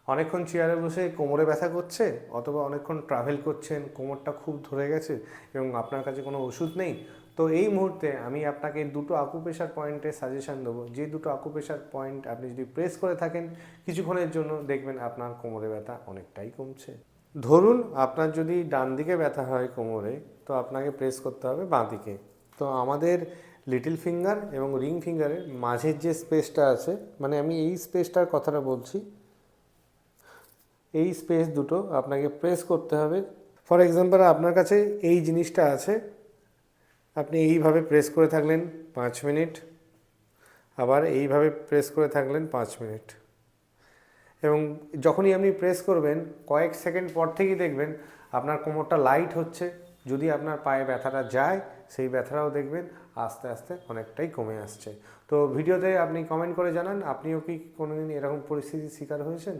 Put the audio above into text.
অনেকক্ষণ চেয়ারে বসে কোমরে ব্যথা করছে, অথবা অনেকক্ষণ ট্রাভেল করছেন, কোমরটা খুব ধরে গেছে এবং আপনার কাছে কোনো ওষুধ নেই, তো এই মুহূর্তে আমি আপনাকে দুটো আকুপ্রেশার পয়েন্টের সাজেশন দেবো। যে দুটো আকুপ্রেশার পয়েন্ট আপনি যদি প্রেস করে থাকেন কিছুক্ষণের জন্য, দেখবেন আপনার কোমরে ব্যথা অনেকটাই কমছে। ধরুন আপনার যদি ডান দিকে ব্যথা হয় কোমরে, তো আপনাকে প্রেস করতে হবে বাঁ দিকে। তো আমাদের লিটল ফিঙ্গার এবং রিং ফিঙ্গারের মাঝের যে স্পেসটা আছে, মানে আমি এই স্পেসটার কথাটা বলছি, এই স্পেস দুটো আপনাকে প্রেস করতে হবে। ফর এক্সাম্পল আপনার কাছে এই জিনিসটা আছে, আপনি এইভাবে প্রেস করে থাকলেন 5 মিনিট, আবার এইভাবে প্রেস করে থাকলেন 5 মিনিট, এবং যখনই আপনি প্রেস করবেন কয়েক সেকেন্ড পর থেকেই দেখবেন আপনার কোমরটা লাইট হচ্ছে। যদি আপনার পায়ে ব্যথাটা যায়, সেই ব্যথাটাও দেখবেন আস্তে আস্তে অনেকটাই কমে আসছে। তো ভিডিওতে আপনি কমেন্ট করে জানান আপনিও কি কোনোদিন এরকম পরিস্থিতির শিকার হয়েছেন।